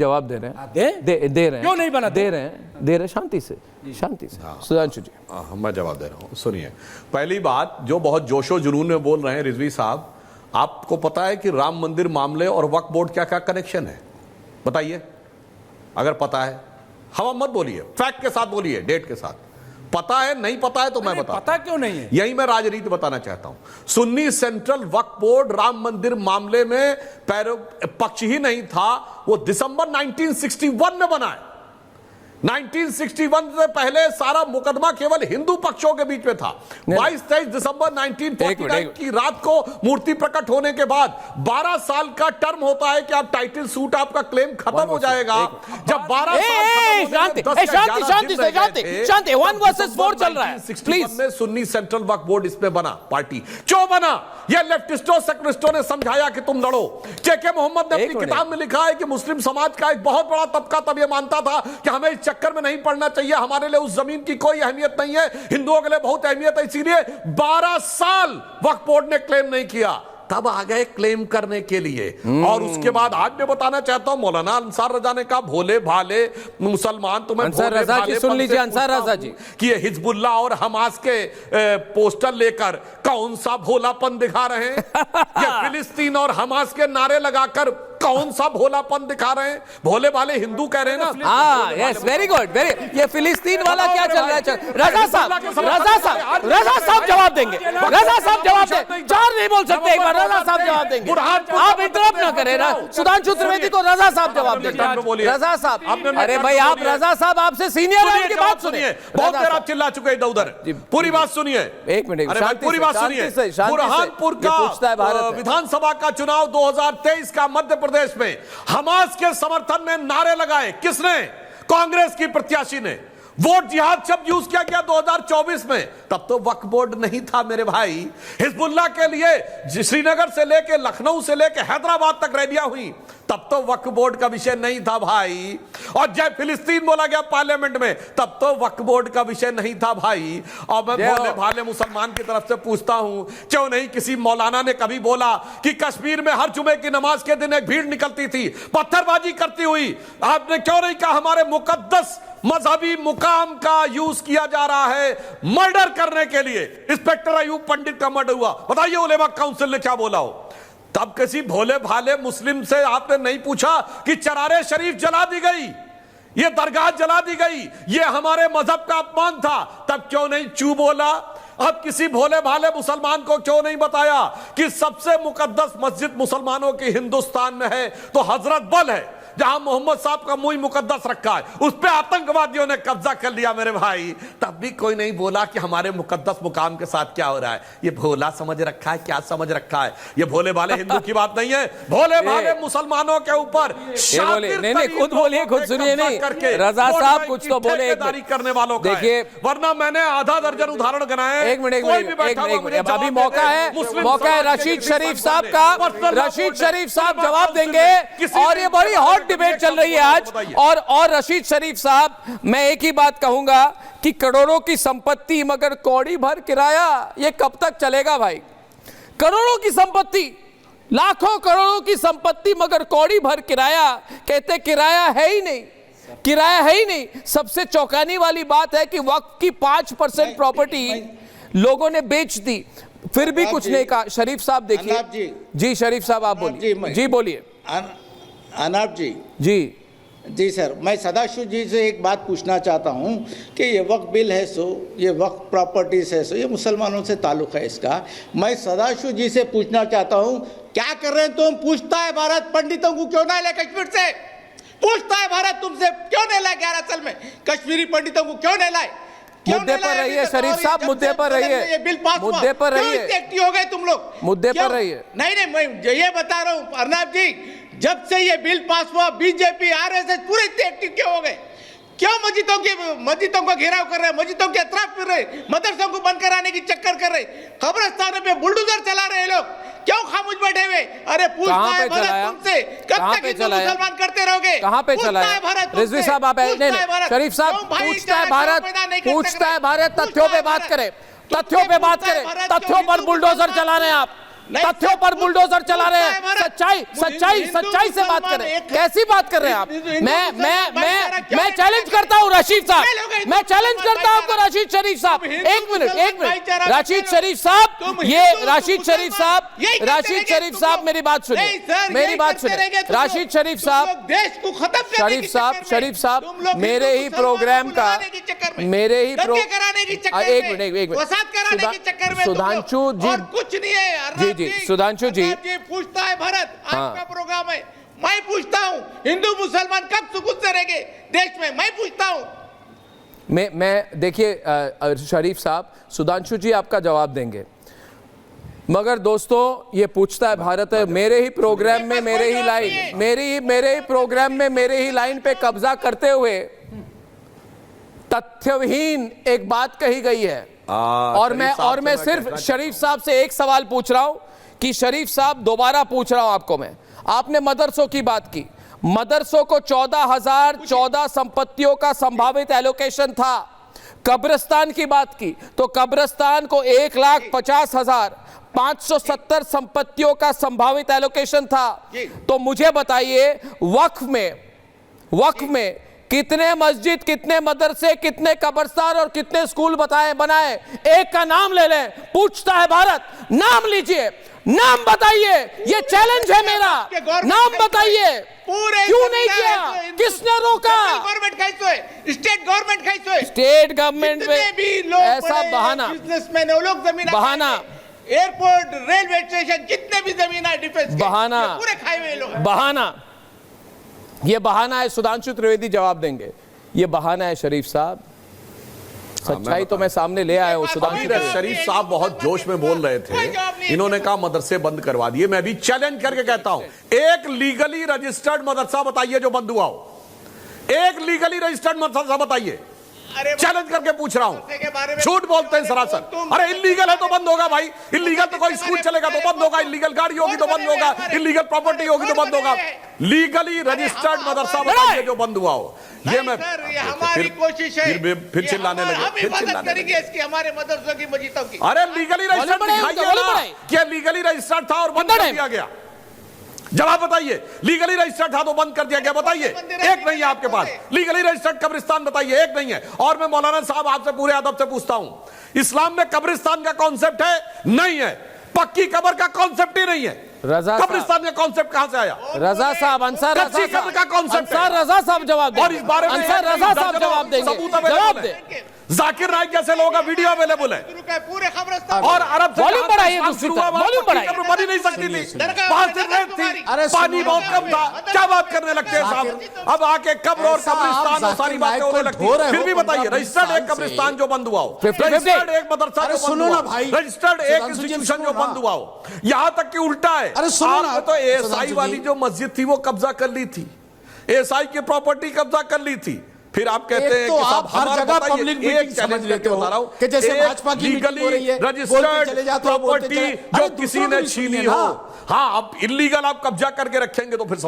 जवाब दे रहे हैं, दे रहे हैं, क्यों नहीं बना? दे रहे हैं शांति से, शांति से। सुधांशु जी, मैं जवाब दे रहा हूं, सुनिए। पहली बात, जो बहुत जोशो जुनून में बोल रहे हैं रिजवी साहब, आपको पता है कि राम मंदिर मामले और वक्फ बोर्ड क्या क्या कनेक्शन है? बताइए, अगर पता है। हम मत बोलिए, फैक्ट के साथ बोलिए, डेट के साथ। पता है, नहीं पता है तो मैं बता। पता क्यों नहीं है? यही मैं राजनीति बताना चाहता हूं। सुन्नी सेंट्रल वक्फ बोर्ड राम मंदिर मामले में पक्ष ही नहीं था, वो दिसंबर 1961 में बना है। 1961 से पहले सारा मुकदमा केवल हिंदू पक्षों के बीच में था। 22-23 दिसंबर 1949 की रात को मूर्ति प्रकट होने के बाद 12 साल का टर्म होता है कि आप टाइटल सूट, आपका क्लेम खत्म हो जाएगा। जब 12 शांति 1 वर्सेस 4 चल रहा है। 61 में सुन्नी सेंट्रल वक्फ बोर्ड इसमें बना, पार्टी क्यों बना? ये लेफ्टिस्टों सेकुलरिस्टों ने समझाया कि तुम लड़ो। के मोहम्मद ने अपनी किताब में लिखा है कि मुस्लिम समाज का एक बहुत बड़ा तबका तब यह मानता था कि हमें चक्कर में नहीं पड़ना चाहिए, हमारे लिए उस जमीन की कोई अहमियत नहीं है, हिंदुओं के लिए बहुत अहमियत है, इसीलिए 12 साल वक्फ बोर्ड ने क्लेम नहीं किया। तब आ गए क्लेम करने के लिए। और उसके बाद आज मैं बताना चाहता हूं, मौलाना अंसार रजा ने कहा, भोले भाले मुसलमान तुम्हें अंसार रजा जी सुन लीजिए, अंसार रजा जी, कि ये हिजबुल्लाह और हमास के पोस्टर लेकर कौन सा भोलापन दिखा रहे हैं? ये फिलिस्तीन और हमास के नारे लगाकर कौन सा भोलापन दिखा रहे हैं? भोले भाले हिंदू कह रहे हैं ना। हाँ, यस, वेरी गुड, वेरी। ये फिलिस्तीन वाला क्या चल रहा है? रजा साहब जवाब देंगे, रजा साहब जवाब दें। 4 नहीं बोल सकते एक बार, रजा साहब जवाब देंगे। आप इंटरप्ट ना करें ना। सुधांशु त्रिवेदी को रजा साहब जवाब देंगे। रजा साहब, अरे भाई आप रजा साहब, आपसे सीनियर है, उनकी बात सुनिए। बहुत देर आप चिल्ला चुके इधर उधर, पूरी बात सुनिए। एक मिनट, पूरी बात सुनिए। बुरहानपुर का विधानसभा का चुनाव 2023 का मध्य प्रदेश में हमास के समर्थन में नारे लगाए किसने? कांग्रेस की प्रत्याशी ने। वोट जिहाद शब्द यूज किया गया 2024 में, तब तो वक्फ बोर्ड नहीं था मेरे भाई। हिजबुल्लाह के लिए श्रीनगर से लेके लखनऊ से लेके हैदराबाद तक रैलियां हुई, तब तो वक्फ बोर्ड का विषय नहीं था भाई। और जब फिलिस्तीन बोला गया पार्लियामेंट में, तब तो वक्फ बोर्ड का विषय नहीं था भाई। और मैं भोले भाले मुसलमान की तरफ से पूछता हूं, क्यों नहीं किसी मौलाना ने कभी बोला कि कश्मीर में हर जुमे की नमाज के दिन एक भीड़ निकलती थी पत्थरबाजी करती हुई? आपने क्यों नहीं कहा हमारे मुकद्दस मजहबी मुकाम का यूज किया जा रहा है मर्डर करने के लिए? इंस्पेक्टर अयूब पंडित का मर्डर हुआ, बताइए उलेमा काउंसिल ने क्या बोला हो? तब किसी भोले भाले मुस्लिम से आपने नहीं पूछा कि चरारे शरीफ जला दी गई, ये दरगाह जला दी गई, ये हमारे मजहब का अपमान था, तब क्यों नहीं चू बोला? अब किसी भोले भाले मुसलमान को क्यों नहीं बताया कि सबसे मुकद्दस मस्जिद मुसलमानों की हिंदुस्तान में है तो हजरत बल है, जहां मोहम्मद साहब का मुंह मुकद्दस रखा है, उस पे आतंकवादियों ने कब्जा कर लिया मेरे भाई। तब भी कोई नहीं बोला कि हमारे मुकद्दस मुकाम के साथ क्या हो रहा है। ये भोला समझ रखा है, क्या समझ रखा है? ये भोले भाले हिंदू की बात नहीं है, भोले भाले मुसलमानों के ऊपर नहीं, खुद बोलिए, खुद सुनिए। नहीं, रजा साहब कुछ तो बोले करने वालों का, देखिए, वरना मैंने आधा दर्जन उदाहरण गिनाए। एक मिनट, अभी मौका है रशीद शरीफ साहब का। रशीद शरीफ साहब जवाब देंगे, और ये बड़ी हॉट डिबेट चल रही है आज। और रशीद शरीफ साहब, मैं एक ही बात कहूंगा कि करोड़ों की संपत्ति मगर कौड़ी भर किराया, ये कब तक चलेगा भाई? करोड़ों की संपत्ति, लाखों करोड़ों की संपत्ति मगर कौड़ी भर किराया, कहते किराया है ही नहीं, किराया है ही नहीं। सबसे चौंकाने वाली बात है कि वक्फ की 5% प्रॉपर्टी लोगों ने बेच दी, फिर भी कुछ नहीं कहा। शरीफ साहब देखिए जी, शरीफ साहब आप बोलिए जी, बोलिए। अनाप जी जी सर, मैं सदाशिव जी से एक बात पूछना चाहता हूं कि ये वक्फ बिल है सो, ये वक्फ प्रॉपर्टीज है सो, ये मुसलमानों से ताल्लुक़ है इसका। मैं सदाशिव जी से पूछना चाहता हूं, क्या कर रहे हैं तुम? पूछता है भारत पंडितों को क्यों नहीं लाए कश्मीर से? पूछता है भारत तुमसे क्यों नहीं लाए 11 साल में कश्मीरी पंडितों को क्यों नहीं लाए? मुद्दे पर रहिए शरीफ साहब, मुद्दे पर रहिए, ये बिल पास हुआ, मुद्दे पर रहिए, एक्टिव हो गए तुम लोग, मुद्दे पर रहिए। नहीं, मैं ये बता रहा हूँ अर्नब जी, जब से ये बिल पास हुआ बीजेपी आरएसएस पूरे एक्टिव क्यों हो गए? क्यों मस्जिदों को घेराव कर रहे, मस्जिदों के अतराफ फिर रहे, मदरसों को बंद कराने की चक्कर कर रहे, कब्रिस्तानों पे बुलडोजर चला रहे लोग, क्यों खामोश बैठे हुए? अरे पूछता है भारत तुमसे, कब तक हिंदू मुसलमान करते रहोगे? कहाँ पे चला है? रिजवी साहब आप शरीफ साहब, पूछता है भारत, तथ्यों पे बात करें, तथ्यों पे बात करें, तथ्यों पर बुलडोजर चला रहे हैं आप। तथ्यों पर बुलडोजर चला रहे हैं। सच्चाई से बात कर रहे हैं। कैसी बात कर रहे हैं आप? मैं चैलेंज करता हूं रशीद साहब, मैं चैलेंज करता हूं आपको राशिद शरीफ साहब। एक मिनट राशिद शरीफ साहब, ये राशिद शरीफ साहब मेरी बात सुनिए, मेरी बात सुनिए। राशिद शरीफ साहब, देश को खत्म शरीफ साहब मेरे ही प्रोग्राम का, मेरे ही एक मिनट सुधांशु जी, कुछ नहीं है जी सुधांशु जी पूछता है भारत आपका प्रोग्राम है, मैं पूछता हूं हिंदू मुसलमान कब सुकून से रहेंगे देश में, मैं पूछता हूं। मैं देखिए शरीफ साहब, सुधांशु जी आपका जवाब देंगे, मगर दोस्तों ये पूछता है भारत है, मेरे ही प्रोग्राम में मेरे ही प्रोग्राम में मेरे ही लाइन पे कब्जा करते हुए तथ्यहीन एक बात कही गई है। और मैं सिर्फ शरीफ साहब से एक सवाल पूछ रहा हूं कि शरीफ साहब दोबारा पूछ रहा हूं आपको मैं, आपने मदरसों की बात की, मदरसों को 14,014 संपत्तियों का संभावित एलोकेशन था। कब्रिस्तान की बात की तो कब्रिस्तान को 1,50,570 संपत्तियों का संभावित एलोकेशन था। तो मुझे बताइए वक्फ में कितने मस्जिद, कितने मदरसे, कितने कब्रिस्तान और कितने स्कूल बनाए? एक का नाम ले लें, पूछता है भारत, नाम लीजिए, नाम बताइए, ये चैलेंज है मेरा, नाम बताइए। क्यों नहीं किया? किसने रोका? गवर्नमेंट कैसे है? स्टेट गवर्नमेंट कैसे है? स्टेट गवर्नमेंट में ऐसा बहाना, बिजनेसमैन वो लोग जमीन बहाना, एयरपोर्ट, रेलवे स्टेशन, जितने भी जमीन है डिफेंस बहाना, पूरे खाए हुए लोग, बहाना, ये बहाना है। सुधांशु त्रिवेदी जवाब देंगे, ये बहाना है शरीफ साहब। सच्चाई तो मैं सामने ले आया हूं। सुधांशु शरीफ साहब बहुत जोश में बोल रहे थे, इन्होंने कहा मदरसे बंद करवा दिए। मैं भी चैलेंज करके कहता हूं, एक लीगली रजिस्टर्ड मदरसा बताइए जो बंद हुआ हो, एक लीगली रजिस्टर्ड मदरसा बताइए, चैलेंज करके पूछ रहा हूं। झूठ बोलते हैं सरासर। अरे इलीगल है तो बंद होगा भाई, इलीगल तो कोई स्कूल चलेगा तो बंद होगा, इलीगल गाड़ी होगी तो बंद होगा, इलीगल प्रॉपर्टी होगी तो बंद होगा। लीगली रजिस्टर्ड मदरसा बताइए जो बंद हुआ हो। ये मैं हमारी कोशिश है, फिर चिल्लाने लगे, फिर चिल्लाने लगे इसकी हमारे मदरसों की मस्जिदों की। अरे लीगली रजिस्टर्ड दिखाइए ना, क्या लीगली रजिस्टर्ड था और बंद कर दिया गया? जवाब बताइए। लीगली रजिस्टर्ड था तो बंद कर दिया गया, बताइए। एक नहीं है आपके पास। लीगली रजिस्टर्ड कब्रिस्तान बताइए, एक नहीं है। और मैं मौलाना साहब आपसे पूरे अदब से पूछता हूं, इस्लाम में कब्रिस्तान का कॉन्सेप्ट है? नहीं है। पक्की कब्र का कॉन्सेप्ट ही नहीं है। कब्रिस्तान का कॉन्सेप्ट कहां से आया? रजा साहब, अंसार कच्ची कब्र का कॉन्सेप्ट है। रजा साहब जवाब दें, और इस बारे में अंसार रजा साहब जवाब देंगे, जवाब दे। जाकिर नाइक जैसे लोगों का वीडियो अवेलेबल है। पूरे खबरस्तान और अरब से वॉल्यूम बढ़ाइए, वॉल्यूम बढ़ाइए। बनी नहीं सकती थी, वहां से रेत थी, पानी बहुत कम था। क्या बात करने लगते हैं साहब? अब आके कब्र और कब्रिस्तान और सारी बातें होने लगती हैं। फिर भी बताइए, रजिस्टर्ड एक कब्रिस्तान जो बंद हुआ हो, रजिस्टर्ड एक मदरसा जो बंद हुआ हो, रजिस्टर्ड एक इंस्टीट्यूशन जो बंद हुआ हो, यहां तक कि उल्टा है। आपने तो एएसआई वाली जो मस्जिद थी वो कब्जा कर ली थी, एएसआई की प्रॉपर्टी कब्जा कर ली थी। फिर आप कहते हैं तो कि आप हर जगह पब्लिक मीटिंग समझ लेते हो कि जैसे भाजपा की मीटिंग हो रही है, रजिस्टर्ड प्रॉपर्टी जो किसी ने छीनी हो, हाँ, अब इलीगल आप कब्जा करके रखेंगे तो फिर